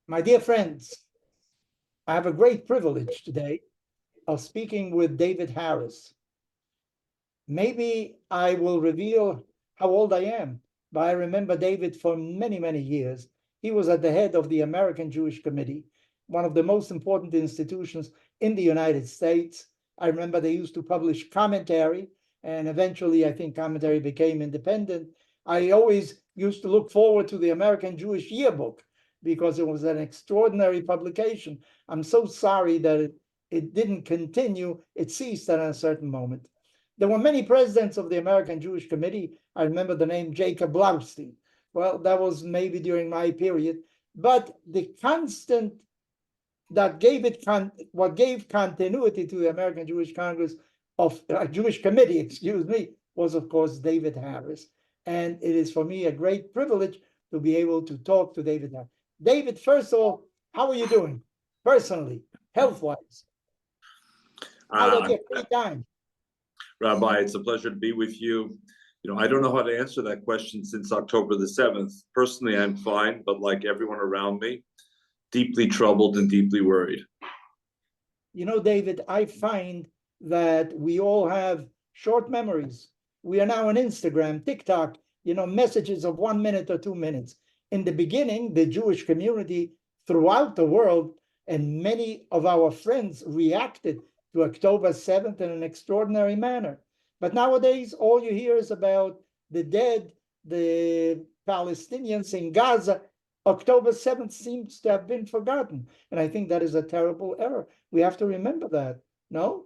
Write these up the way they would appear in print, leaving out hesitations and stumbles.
My dear friends, I have a great privilege today of speaking with David Harris. Maybe I will reveal how old I am, but I remember David for many, many years. He was at the head of the American Jewish Committee, one of the most important institutions in the United States. I remember they used to publish commentary, and eventually I think commentary became independent. I always used to look forward to the American Jewish Yearbook because it was an extraordinary publication. I'm so sorry that it didn't continue. It ceased at a certain moment. There were many presidents of the American Jewish Committee. I remember the name Jacob Blaustein. Well, that was maybe during my period. But the constant that gave it what gave continuity to the American Jewish Congress of Jewish Committee, excuse me, was of course David Harris. And it is for me a great privilege to be able to talk to David Harris. David, first of all, how are you doing personally, health-wise? How about your free time? Rabbi, it's a pleasure to be with you. I don't know how to answer that question since October the 7th. Personally, I'm fine, but like everyone around me, deeply troubled and deeply worried. David, I find that we all have short memories. We are now on Instagram, TikTok, messages of 1 minute or 2 minutes. In the beginning, the Jewish community throughout the world and many of our friends reacted to October 7th in an extraordinary manner. But nowadays, all you hear is about the dead, the Palestinians in Gaza. October 7th seems to have been forgotten. And I think that is a terrible error. We have to remember that, no?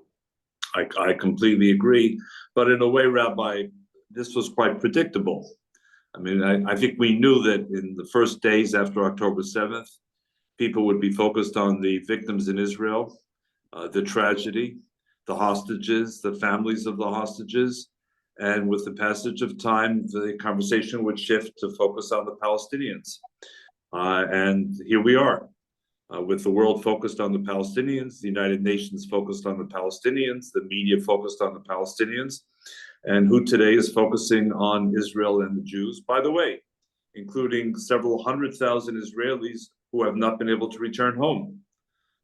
I completely agree. But in a way, Rabbi, this was quite predictable. I think we knew that in the first days after October 7th, people would be focused on the victims in Israel, the tragedy, the hostages, the families of the hostages. And with the passage of time, the conversation would shift to focus on the Palestinians. And here we are, with the world focused on the Palestinians, the United Nations focused on the Palestinians, the media focused on the Palestinians, and who today is focusing on Israel and the Jews, by the way, including several 100,000 Israelis who have not been able to return home,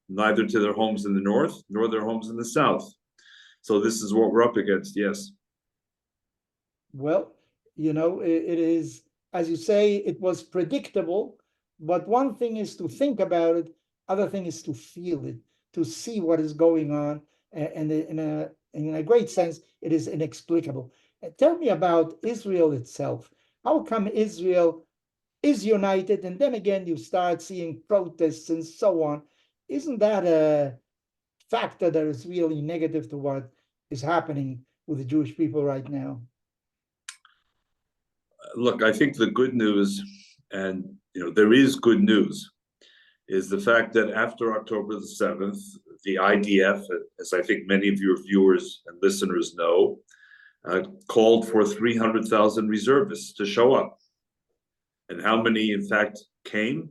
neither to their homes in the north nor their homes in the south. So this is what we're up against, yes. Well, it is, as you say, it was predictable, but one thing is to think about it, other thing is to feel it, to see what is going on, and in a great sense, it is inexplicable. Tell me about Israel itself. How come Israel is united, and then again you start seeing protests and so on? Isn't that a factor that is really negative to what is happening with the Jewish people right now? Look, I think the good news, and there is good news, is the fact that after October the 7th, the IDF, as I think many of your viewers and listeners know, called for 300,000 reservists to show up. And how many, in fact, came?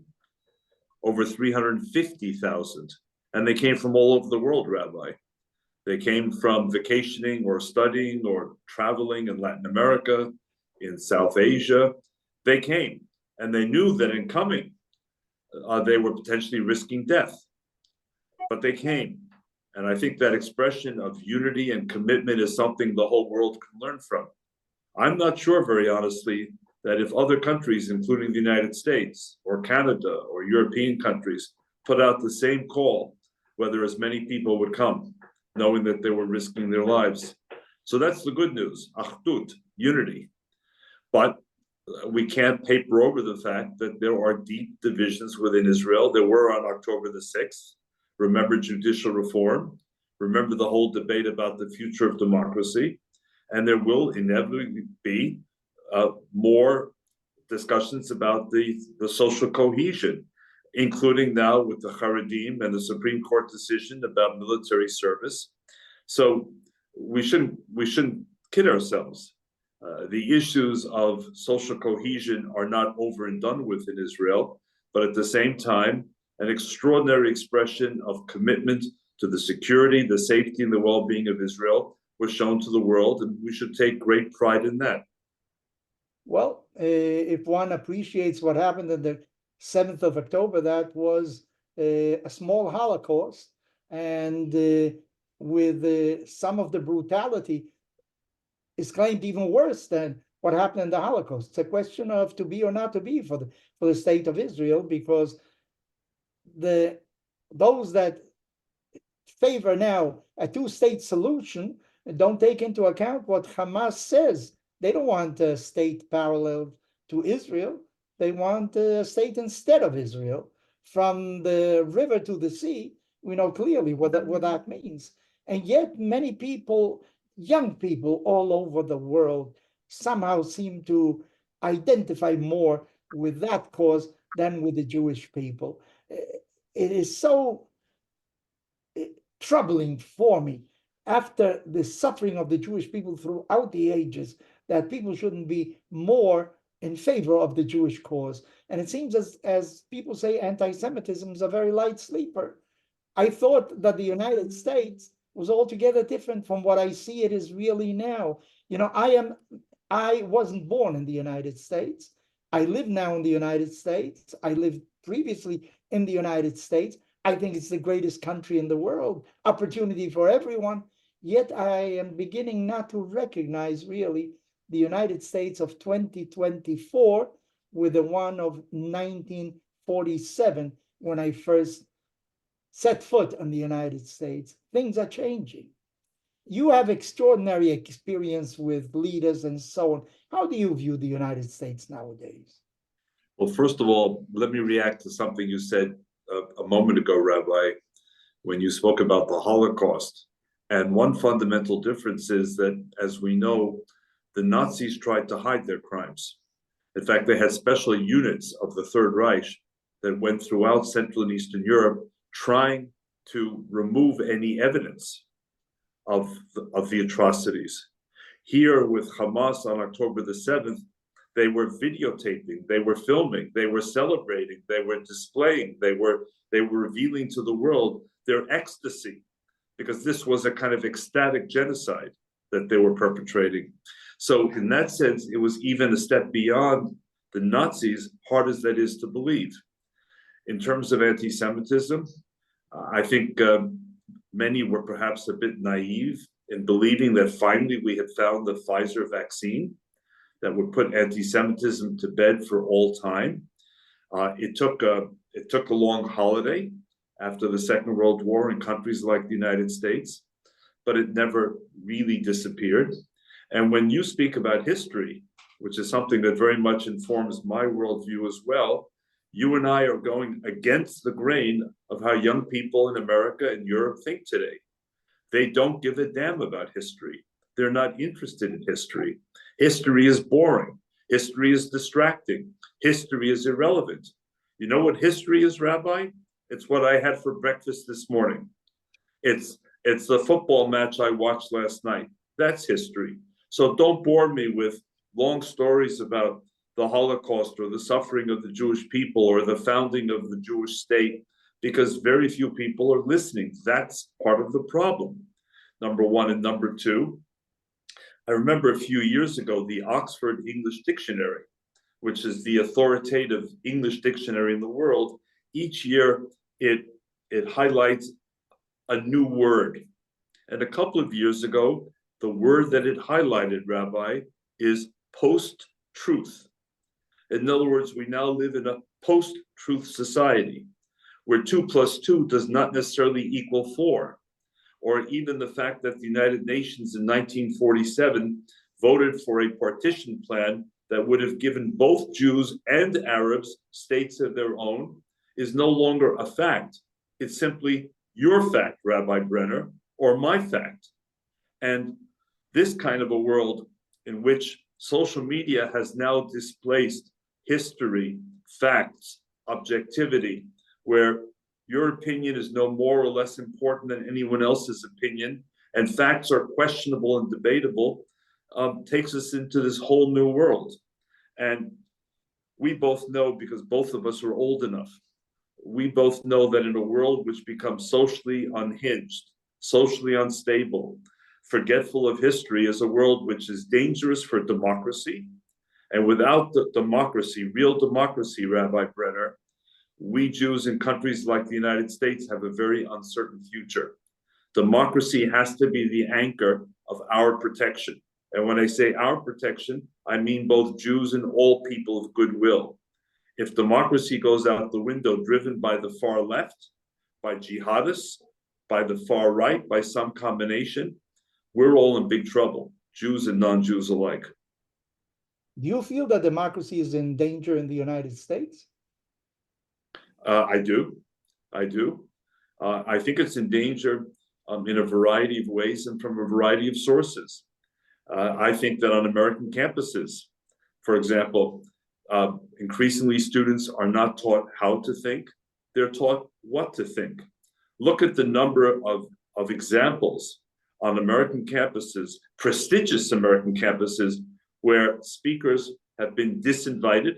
Over 350,000. And they came from all over the world, Rabbi. They came from vacationing or studying or traveling in Latin America, in South Asia. They came, and they knew that in coming, they were potentially risking death. But they came. And I think that expression of unity and commitment is something the whole world can learn from. I'm not sure, very honestly, that if other countries, including the United States or Canada or European countries, put out the same call, whether as many people would come, knowing that they were risking their lives. So that's the good news, achdut, unity. But we can't paper over the fact that there are deep divisions within Israel. There were on October the 6th. Remember judicial reform. Remember the whole debate about the future of democracy. And there will inevitably be more discussions about the social cohesion, including now with the Haredim and the Supreme Court decision about military service. So we shouldn't kid ourselves. The issues of social cohesion are not over and done with in Israel, but at the same time, an extraordinary expression of commitment to the security, the safety, and the well-being of Israel was shown to the world, and we should take great pride in that. Well, if one appreciates what happened in the 7th of October, that was a small Holocaust, and with some of the brutality is claimed even worse than what happened in the Holocaust. It's a question of to be or not to be for the state of Israel, because those that favor now a two-state solution don't take into account what Hamas says. They don't want a state parallel to Israel. They want a state instead of Israel. From the river to the sea, we know clearly what that means. And yet many people, young people all over the world, somehow seem to identify more with that cause than with the Jewish people. It is so troubling for me, after the suffering of the Jewish people throughout the ages, that people shouldn't be more in favor of the Jewish cause. And it seems as people say, anti-Semitism is a very light sleeper. I thought that the United States was altogether different from what I see it is really now. I wasn't born in the United States. I live now in the United States. I lived previously in the United States. I think it's the greatest country in the world, opportunity for everyone. Yet I am beginning not to recognize really the United States of 2024 with the one of 1947, when I first set foot in the United States. Things are changing. You have extraordinary experience with leaders and so on. How do you view the United States nowadays? Well, first of all, let me react to something you said a moment ago, Rabbi, when you spoke about the Holocaust. And one fundamental difference is that, as we know, the Nazis tried to hide their crimes. In fact, they had special units of the Third Reich that went throughout Central and Eastern Europe trying to remove any evidence of the atrocities. Here with Hamas on October the 7th, they were videotaping, they were filming, they were celebrating, they were displaying, they were revealing to the world their ecstasy, because this was a kind of ecstatic genocide that they were perpetrating. So in that sense, it was even a step beyond the Nazis, hard as that is to believe. In terms of anti-Semitism, I think many were perhaps a bit naive in believing that finally we had found the Pfizer vaccine that would put anti-Semitism to bed for all time. It took a long holiday after the Second World War in countries like the United States, but it never really disappeared. And when you speak about history, which is something that very much informs my worldview as well, you and I are going against the grain of how young people in America and Europe think today. They don't give a damn about history. They're not interested in history. History is boring. History is distracting. History is irrelevant. You know what history is, Rabbi? It's what I had for breakfast this morning. It's the football match I watched last night. That's history. So don't bore me with long stories about the Holocaust or the suffering of the Jewish people or the founding of the Jewish state, because very few people are listening. That's part of the problem, number one. And number two, I remember a few years ago, the Oxford English Dictionary, which is the authoritative English dictionary in the world, each year it highlights a new word. And a couple of years ago, the word that it highlighted, Rabbi, is post-truth. In other words, we now live in a post-truth society where 2 + 2 does not necessarily equal 4, or even the fact that the United Nations in 1947 voted for a partition plan that would have given both Jews and Arabs states of their own is no longer a fact. It's simply your fact, Rabbi Brener, or my fact. And this kind of a world in which social media has now displaced history, facts, objectivity, where your opinion is no more or less important than anyone else's opinion, and facts are questionable and debatable, takes us into this whole new world. And we both know, because both of us are old enough, we both know that in a world which becomes socially unhinged, socially unstable, forgetful of history, is a world which is dangerous for democracy. And without the democracy, real democracy, Rabbi Brener, we Jews in countries like the United States have a very uncertain future. Democracy has to be the anchor of our protection. And when I say our protection, I mean both Jews and all people of goodwill. If democracy goes out the window, driven by the far left, by jihadists, by the far right, by some combination, we're all in big trouble, Jews and non-Jews alike. Do you feel that democracy is in danger in the United States? I do. I think it's in danger in a variety of ways and from a variety of sources. I think that on American campuses, for example, increasingly students are not taught how to think, they're taught what to think. Look at the number of examples on American campuses, prestigious American campuses, where speakers have been disinvited.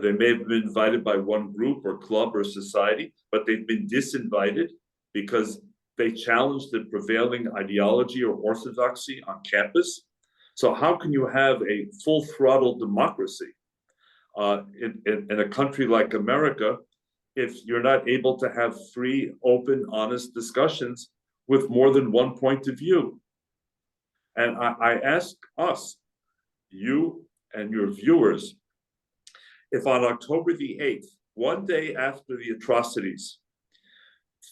They may have been invited by one group or club or society, but they've been disinvited because they challenged the prevailing ideology or orthodoxy on campus. So how can you have a full throttle democracy in a country like America if you're not able to have free, open, honest discussions with more than one point of view? And I ask us, you and your viewers, if on October the 8th, one day after the atrocities,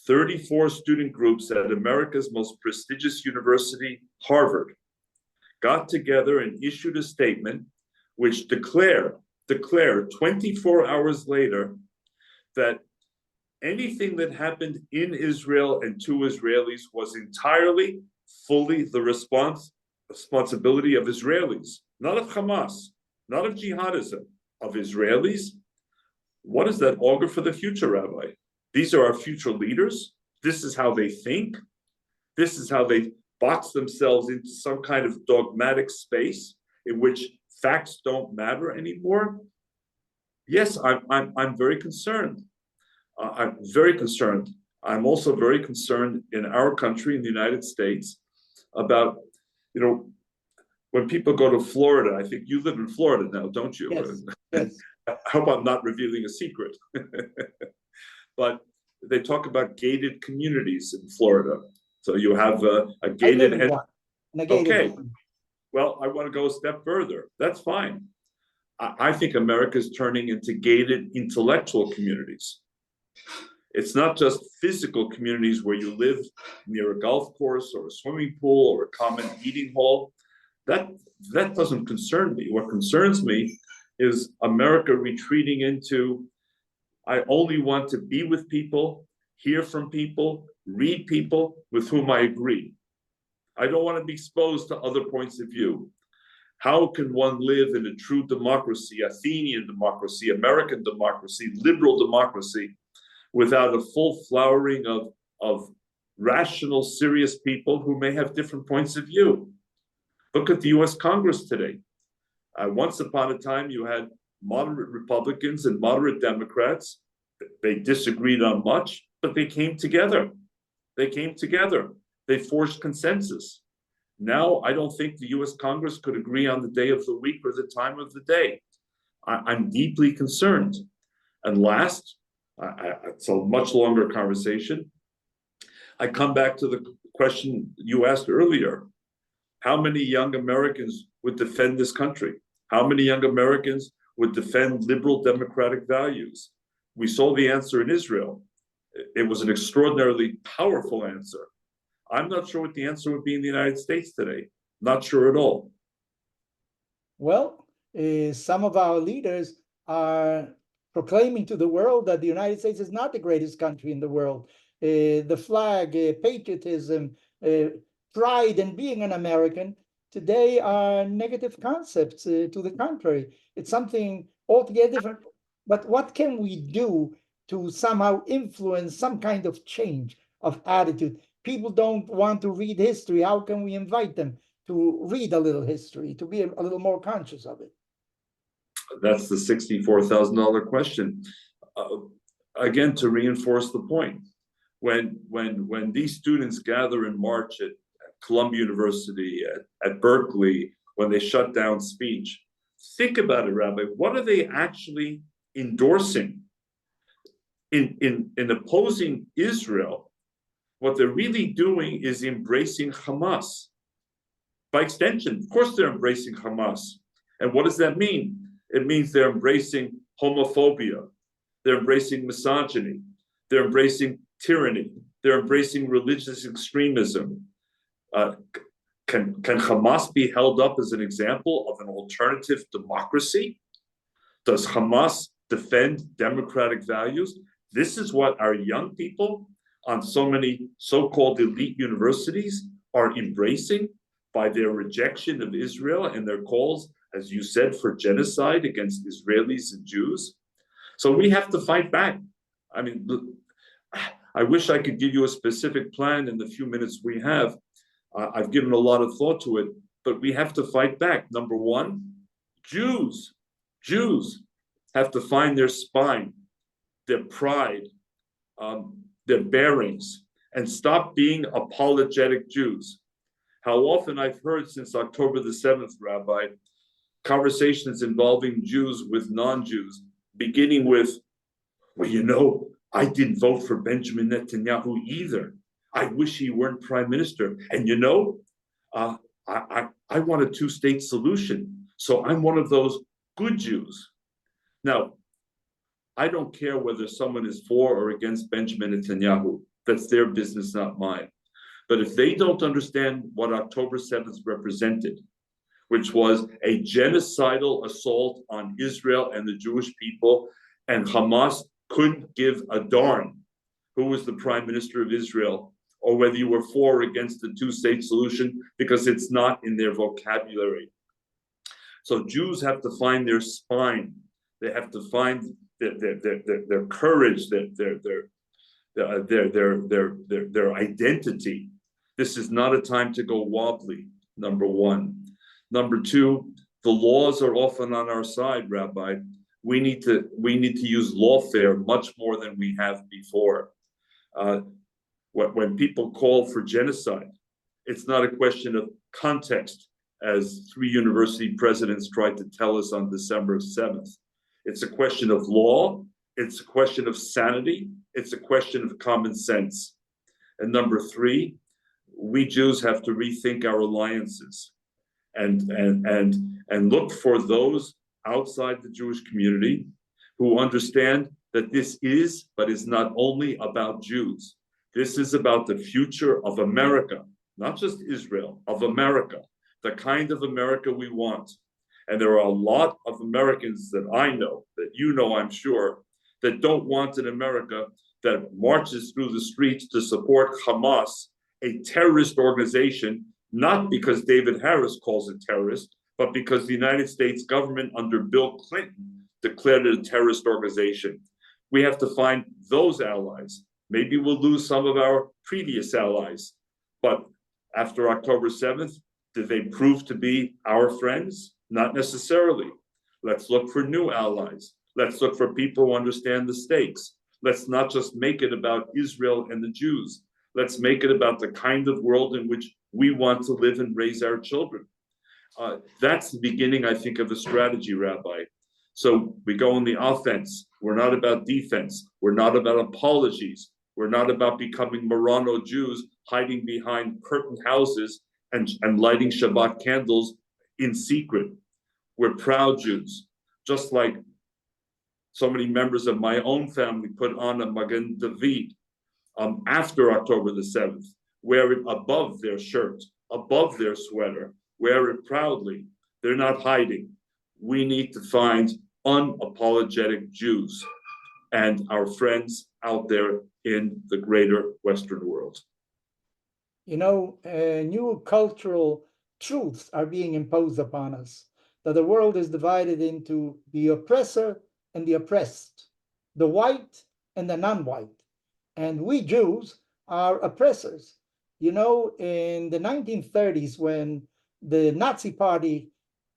34 student groups at America's most prestigious university, Harvard, got together and issued a statement which declared 24 hours later that anything that happened in Israel and to Israelis was entirely, fully the responsibility of Israelis, not of Hamas, not of jihadism, of Israelis. What does that augur for the future, Rabbi? These are our future leaders. This is how they think. This is how they box themselves into some kind of dogmatic space in which facts don't matter anymore. Yes, I'm very concerned. I'm very concerned. I'm also very concerned in our country, in the United States, about, when people go to Florida. I think you live in Florida now, don't you? Yes. Yes. I hope I'm not revealing a secret. But they talk about gated communities in Florida. So you have a gated I live in a gated okay. one. Well, I want to go a step further. That's fine. I think America is turning into gated intellectual communities. It's not just physical communities where you live near a golf course or a swimming pool or a common eating hall. That doesn't concern me. What concerns me is America retreating into, I only want to be with people, hear from people, read people with whom I agree. I don't want to be exposed to other points of view. How can one live in a true democracy, Athenian democracy, American democracy, liberal democracy, without a full flowering of rational, serious people who may have different points of view? Look at the US Congress today. Once upon a time, you had moderate Republicans and moderate Democrats. They disagreed on much, but they came together. They forged consensus. Now, I don't think the US Congress could agree on the day of the week or the time of the day. I'm deeply concerned. And last, it's a much longer conversation. I come back to the question you asked earlier. How many young Americans would defend this country? How many young Americans would defend liberal democratic values? We saw the answer in Israel. It was an extraordinarily powerful answer. I'm not sure what the answer would be in the United States today. Not sure at all. Well, some of our leaders are proclaiming to the world that the United States is not the greatest country in the world. The flag, patriotism, pride in being an American today are negative concepts. To the contrary, it's something altogether different. But what can we do to somehow influence some kind of change of attitude? People don't want to read history. How can we invite them to read a little history, to be a little more conscious of it? That's the $64,000 question. Again, to reinforce the point, when these students gather in March at Columbia University, at Berkeley, when they shut down speech, think about it, Rabbi. What are they actually endorsing? in opposing Israel, what they're really doing is embracing Hamas. By extension, of course, they're embracing Hamas. And what does that mean? It means they're embracing homophobia. They're embracing misogyny. They're embracing tyranny. They're embracing religious extremism. Can Hamas be held up as an example of an alternative democracy? Does Hamas defend democratic values? This is what our young people on so many so-called elite universities are embracing by their rejection of Israel and their calls, as you said, for genocide against Israelis and Jews. So we have to fight back. I mean, I wish I could give you a specific plan in the few minutes we have. I've given a lot of thought to it, but we have to fight back. Number one, Jews have to find their spine, their pride, their bearings, and stop being apologetic Jews. How often I've heard since October the 7th, Rabbi, conversations involving Jews with non-Jews, beginning with, well, you know, I didn't vote for Benjamin Netanyahu either. I wish he weren't prime minister. And you know, I want a two-state solution. So I'm one of those good Jews. Now, I don't care whether someone is for or against Benjamin Netanyahu. That's their business, not mine. But if they don't understand what October 7th represented, which was a genocidal assault on Israel and the Jewish people, and Hamas couldn't give a darn who was the prime minister of Israel, or whether you were for or against the two-state solution, because it's not in their vocabulary. So Jews have to find their spine. They have to find their courage, their identity. This is not a time to go wobbly, number one. Number two, the laws are often on our side, Rabbi. We need to use lawfare much more than we have before. When people call for genocide, it's not a question of context, as 3 university presidents tried to tell us on December 7th. It's a question of law, it's a question of sanity, it's a question of common sense. And number 3, we Jews have to rethink our alliances and look for those outside the Jewish community who understand that this is, but is not only about Jews. This is about the future of America, not just Israel, of America, the kind of America we want. And there are a lot of Americans that I know, that you know, I'm sure, that don't want an America that marches through the streets to support Hamas, a terrorist organization, not because David Harris calls it terrorist, but because the United States government under Bill Clinton declared it a terrorist organization. We have to find those allies. Maybe we'll lose some of our previous allies, but after October 7th, did they prove to be our friends? Not necessarily. Let's look for new allies. Let's look for people who understand the stakes. Let's not just make it about Israel and the Jews. Let's make it about the kind of world in which we want to live and raise our children. That's the beginning, I think, of a strategy, Rabbi. So we go on the offense. We're not about defense. We're not about apologies. We're not about becoming Marano Jews hiding behind curtained houses and lighting Shabbat candles in secret. We're proud Jews, just like so many members of my own family put on a Magen David after October the 7th, wear it above their shirt, above their sweater, wear it proudly. They're not hiding. We need to find unapologetic Jews and our friends out there in the greater Western world. You know, new cultural truths are being imposed upon us, that the world is divided into the oppressor and the oppressed, the white and the non-white. And we Jews are oppressors. You know, in the 1930s, when the Nazi Party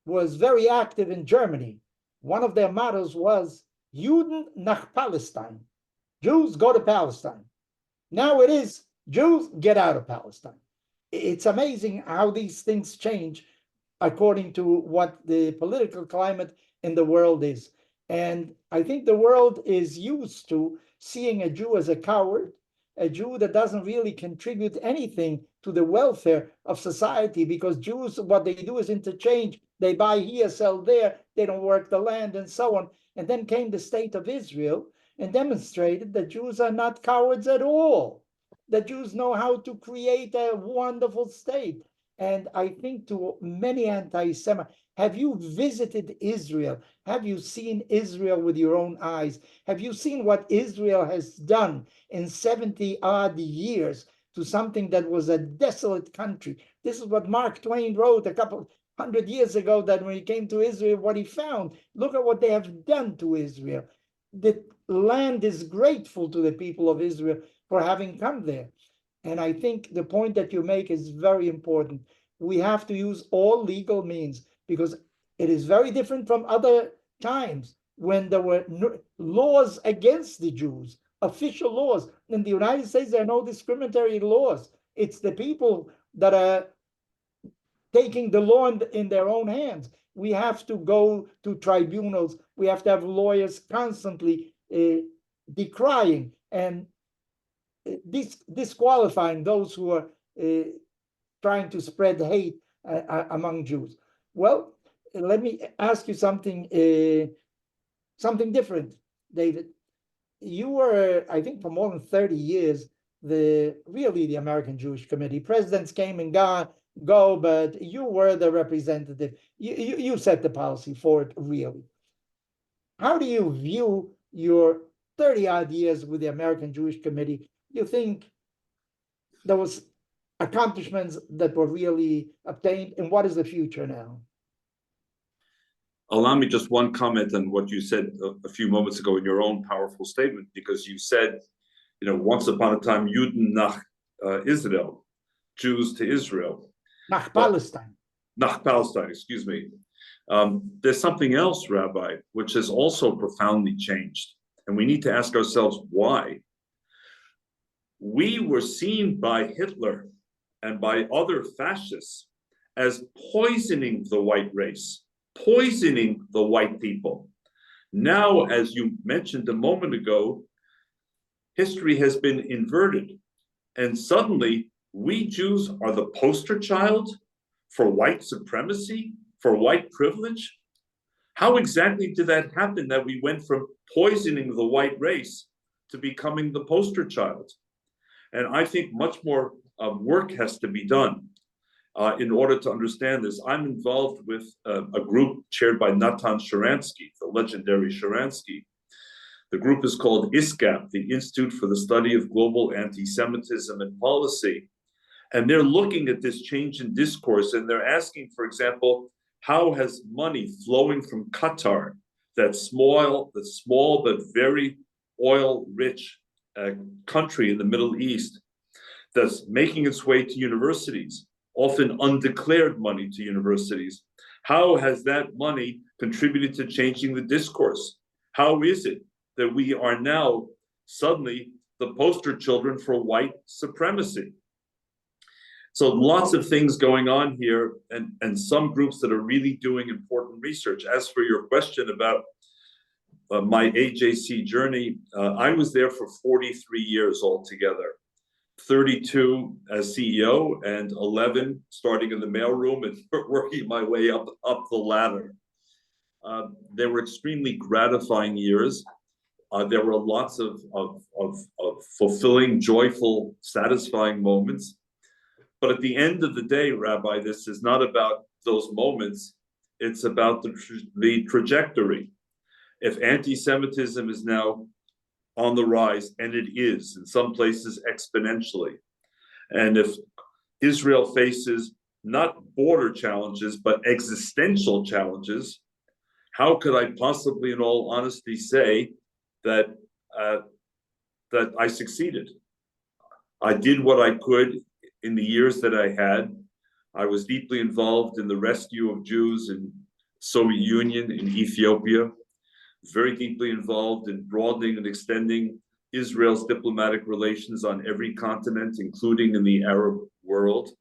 was very active in Germany, one of their mottos was Juden nach Palestine. Jews go to Palestine. Now it is Jews get out of Palestine. It's amazing how these things change according to what the political climate in the world is. And I think the world is used to seeing a Jew as a coward, a Jew that doesn't really contribute anything to the welfare of society, because Jews, what they do is interchange. They buy here, sell there, they don't work the land, and so on. And then came the state of Israel and demonstrated that Jews are not cowards at all. That Jews know how to create a wonderful state. And I think to many anti-Semites, have you visited Israel? Have you seen Israel with your own eyes? Have you seen what Israel has done in 70 odd years to something that was a desolate country? This is what Mark Twain wrote a couple hundred years ago, that when he came to Israel, what he found. Look at what they have done to Israel. The land is grateful to the people of Israel for having come there. And I think the point that you make is very important. We have to use all legal means, because it is very different from other times when there were laws against the Jews, official laws. In the United States, there are no discriminatory laws. It's the people that are taking the law in their own hands. We have to go to tribunals. We have to have lawyers constantly decrying and disqualifying those who are trying to spread hate among Jews. Well, let me ask you something different, David. You were, I think, for more than 30 years, the American Jewish Committee. Presidents came and go, but you were the representative. You set the policy for it, really. How do you view your 30 odd years with the American Jewish Committee? Do you think there was accomplishments that were really obtained, and what is the future now? Allow me just one comment on what you said a few moments ago in your own powerful statement, because you said, once upon a time, Juden nach Israel, Jews to Israel. Nach Palestine. Nach Palestine, excuse me. There's something else, Rabbi, which has also profoundly changed. And we need to ask ourselves why. We were seen by Hitler and by other fascists as poisoning the white race, poisoning the white people. Now, as you mentioned a moment ago, history has been inverted. And suddenly, we Jews are the poster child for white supremacy, for white privilege. How exactly did that happen, that we went from poisoning the white race to becoming the poster child? And I think much more work has to be done in order to understand this. I'm involved with a group chaired by Natan Sharansky, the legendary Sharansky. The group is called ISGAP, the Institute for the Study of Global Anti-Semitism and Policy. And they're looking at this change in discourse, and they're asking, for example, how has money flowing from Qatar, that small but very oil-rich country in the Middle East, that's making its way to universities, often undeclared money to universities, how has that money contributed to changing the discourse? How is it that we are now suddenly the poster children for white supremacy? So lots of things going on here, and some groups that are really doing important research. As for your question about my AJC journey, I was there for 43 years altogether, 32 as CEO and 11 starting in the mailroom and working my way up the ladder. They were extremely gratifying years. There were lots of fulfilling, joyful, satisfying moments. But at the end of the day, Rabbi, this is not about those moments. It's about the trajectory. If anti-Semitism is now on the rise, and it is in some places exponentially, and if Israel faces not border challenges, but existential challenges, how could I possibly, in all honesty, say that I succeeded? I did what I could in the years that I had. I was deeply involved in the rescue of Jews in Soviet Union, in Ethiopia, very deeply involved in broadening and extending Israel's diplomatic relations on every continent, including in the Arab world,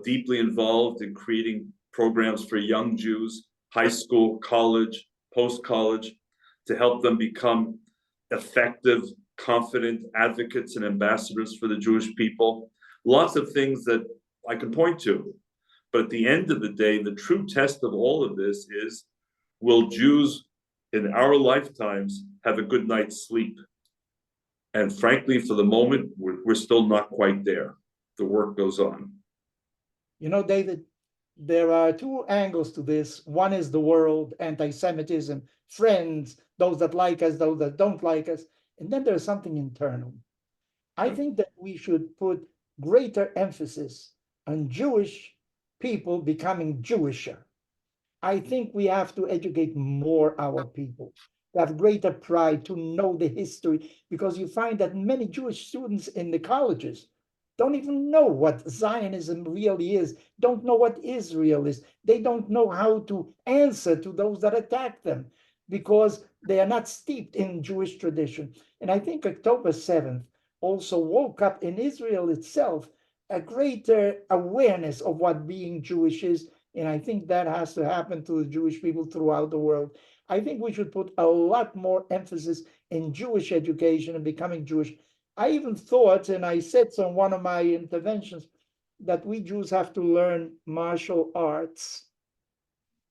deeply involved in creating programs for young Jews, high school, college, post-college, to help them become effective, confident advocates and ambassadors for the Jewish people. Lots of things that I can point to. But at the end of the day, the true test of all of this is, will Jews in our lifetimes have a good night's sleep? And frankly, for the moment, we're still not quite there. The work goes on. You know, David, there are two angles to this. One is the world, anti-Semitism, friends, those that like us, those that don't like us. And then there's something internal. I think that we should put greater emphasis on Jewish people becoming Jewisher. I think we have to educate more our people, to have greater pride, to know the history, because you find that many Jewish students in the colleges don't even know what Zionism really is, don't know what Israel is. They don't know how to answer to those that attack them because they are not steeped in Jewish tradition. And I think October 7th also woke up in Israel itself a greater awareness of what being Jewish is. And I think that has to happen to the Jewish people throughout the world. I think we should put a lot more emphasis in Jewish education and becoming Jewish. I even thought, and I said so in one of my interventions, that we Jews have to learn martial arts.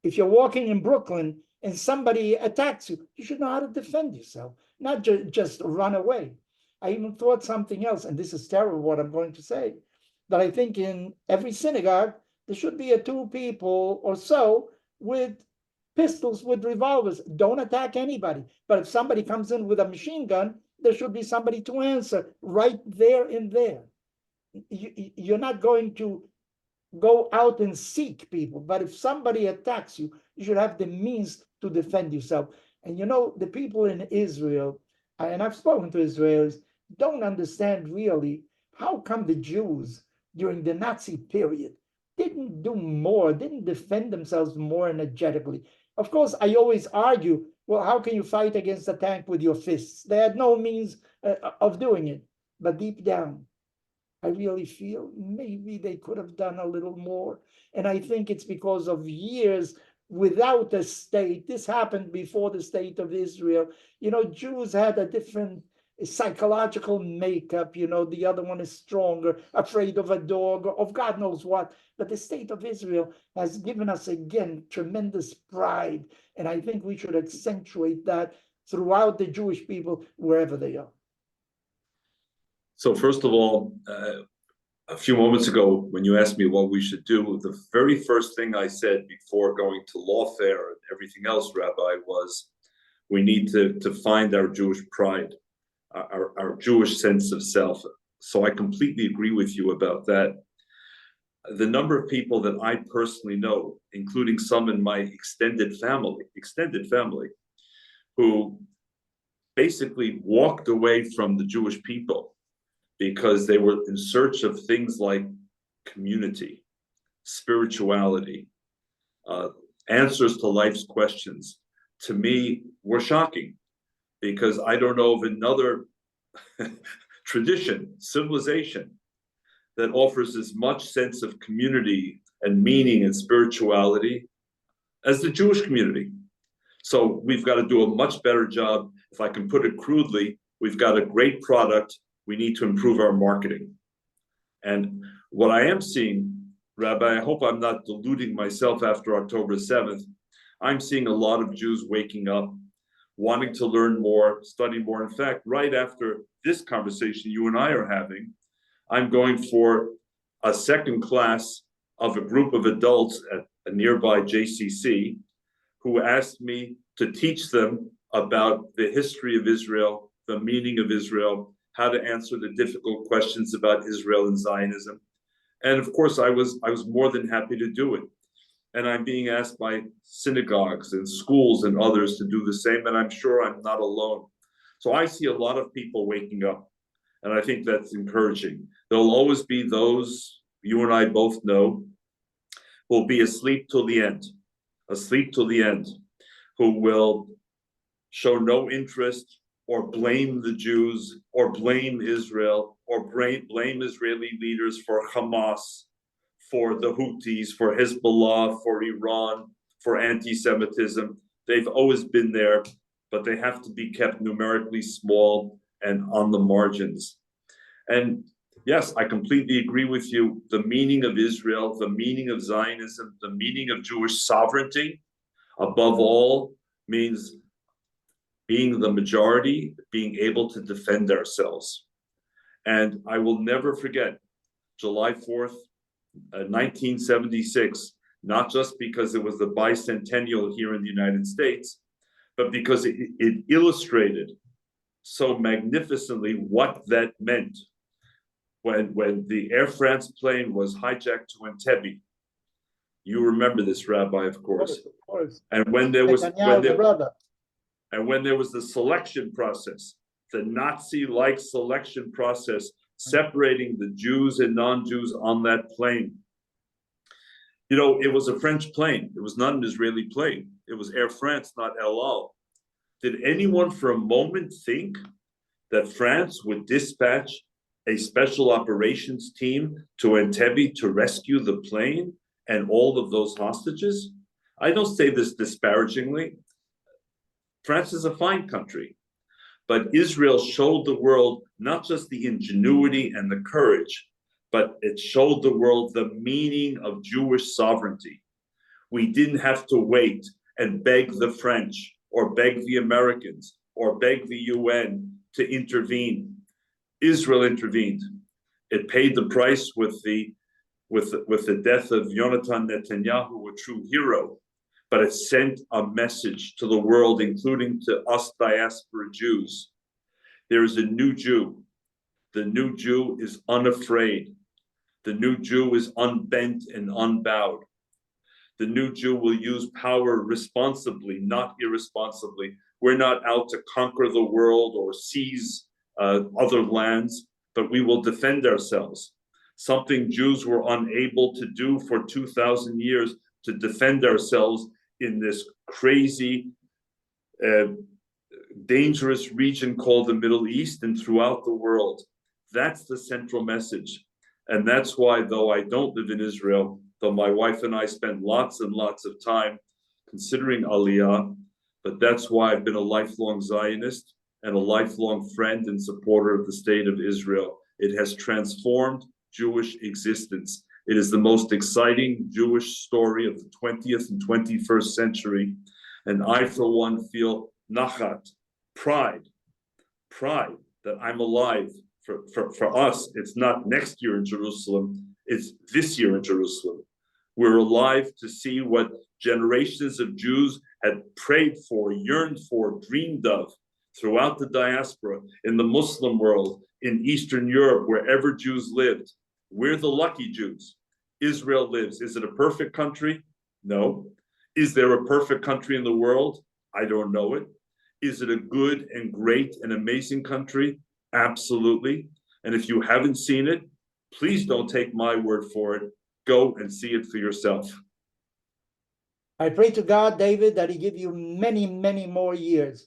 If you're walking in Brooklyn and somebody attacks you, you should know how to defend yourself, not just run away. I even thought something else, and this is terrible what I'm going to say, that I think in every synagogue, there should be two people or so with pistols, with revolvers. Don't attack anybody. But if somebody comes in with a machine gun, there should be somebody to answer right there and there. You're not going to go out and seek people, but if somebody attacks you, you should have the means to defend yourself. And you know, the people in Israel, and I've spoken to Israelis, don't understand really how come the Jews during the Nazi period didn't do more, didn't defend themselves more energetically. Of course, I always argue, well, how can you fight against a tank with your fists? They had no means of doing it. But deep down, I really feel maybe they could have done a little more. And I think it's because of years without a state. This happened before the state of Israel. You know, Jews had a different psychological makeup. You know, the other one is stronger, afraid of a dog, of God knows what. But the state of Israel has given us again tremendous pride. And I think we should accentuate that throughout the Jewish people, wherever they are. So first of all, a few moments ago, when you asked me what we should do, the very first thing I said before going to lawfare and everything else, Rabbi, was we need to find our Jewish pride, our Jewish sense of self. So I completely agree with you about that. The number of people that I personally know, including some in my extended family, who basically walked away from the Jewish people because they were in search of things like community, spirituality, answers to life's questions, to me, were shocking, because I don't know of another tradition, civilization, that offers as much sense of community and meaning and spirituality as the Jewish community. So we've got to do a much better job. If I can put it crudely, we've got a great product. We need to improve our marketing. And what I am seeing, Rabbi, I hope I'm not deluding myself after October 7th, I'm seeing a lot of Jews waking up, wanting to learn more, study more. In fact, right after this conversation you and I are having, I'm going for a second class of a group of adults at a nearby JCC who asked me to teach them about the history of Israel, the meaning of Israel, how to answer the difficult questions about Israel and Zionism. And of course, I was more than happy to do it. And I'm being asked by synagogues and schools and others to do the same, and I'm sure I'm not alone. So I see a lot of people waking up, and I think that's encouraging. There'll always be those, you and I both know, who will be asleep till the end, who will show no interest or blame the Jews or blame Israel or blame Israeli leaders for Hamas, for the Houthis, for Hezbollah, for Iran, for anti-Semitism. They've always been there. but they have to be kept numerically small and on the margins. And yes, I completely agree with you. The meaning of Israel, the meaning of Zionism, the meaning of Jewish sovereignty, above all, means being the majority, being able to defend ourselves. And I will never forget July 4th, 1976, not just because it was the bicentennial here in the United States, but because it illustrated so magnificently what that meant when the Air France plane was hijacked to Entebbe. You remember this, Rabbi, of course. Of course. And when there was brother. And when there was the selection process, the Nazi-like selection process separating the Jews and non-Jews on that plane. You know, it was a French plane. It was not an Israeli plane. It was Air France, not El Al. Did anyone for a moment think that France would dispatch a special operations team to Entebbe to rescue the plane and all of those hostages? I don't say this disparagingly. France is a fine country, but Israel showed the world not just the ingenuity and the courage, but it showed the world the meaning of Jewish sovereignty. We didn't have to wait and beg the French or beg the Americans or beg the UN to intervene. Israel intervened. It paid the price with the death of Yonatan Netanyahu, a true hero, but it sent a message to the world, including to us diaspora Jews. There is a new Jew. The new Jew is unafraid. The new Jew is unbent and unbowed. The new Jew will use power responsibly, not irresponsibly. We're not out to conquer the world or seize other lands, but we will defend ourselves. Something Jews were unable to do for 2,000 years, to defend ourselves in this crazy, dangerous region called the Middle East and throughout the world. That's the central message. And that's why, though I don't live in Israel, though my wife and I spend lots and lots of time considering Aliyah, but that's why I've been a lifelong Zionist and a lifelong friend and supporter of the state of Israel. It has transformed Jewish existence. It is the most exciting Jewish story of the 20th and 21st century. And I, for one, feel nachat, pride that I'm alive. For us, it's not next year in Jerusalem, it's this year in Jerusalem. We're alive to see what generations of Jews had prayed for, yearned for, dreamed of throughout the diaspora, in the Muslim world, in Eastern Europe, wherever Jews lived. We're the lucky Jews. Israel lives. Is it a perfect country? No. Is there a perfect country in the world? I don't know it. Is it a good and great and amazing country? Absolutely. And if you haven't seen it, please don't take my word for it. Go and see it for yourself. I pray to God, David, that he give you many, many more years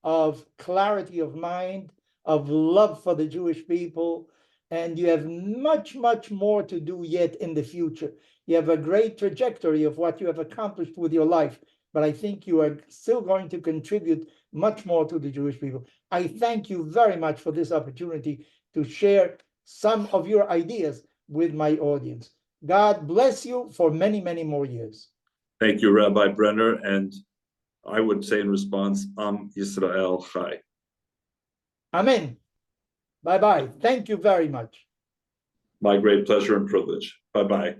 of clarity of mind, of love for the Jewish people, and you have much, much more to do yet in the future. You have a great trajectory of what you have accomplished with your life, but I think you are still going to contribute much more to the Jewish people. I thank you very much for this opportunity to share some of your ideas with my audience. God bless you for many, many more years. Thank you, Rabbi Brener. And I would say in response, Am Yisrael Chai. Amen. Bye-bye. Thank you very much. My great pleasure and privilege. Bye-bye.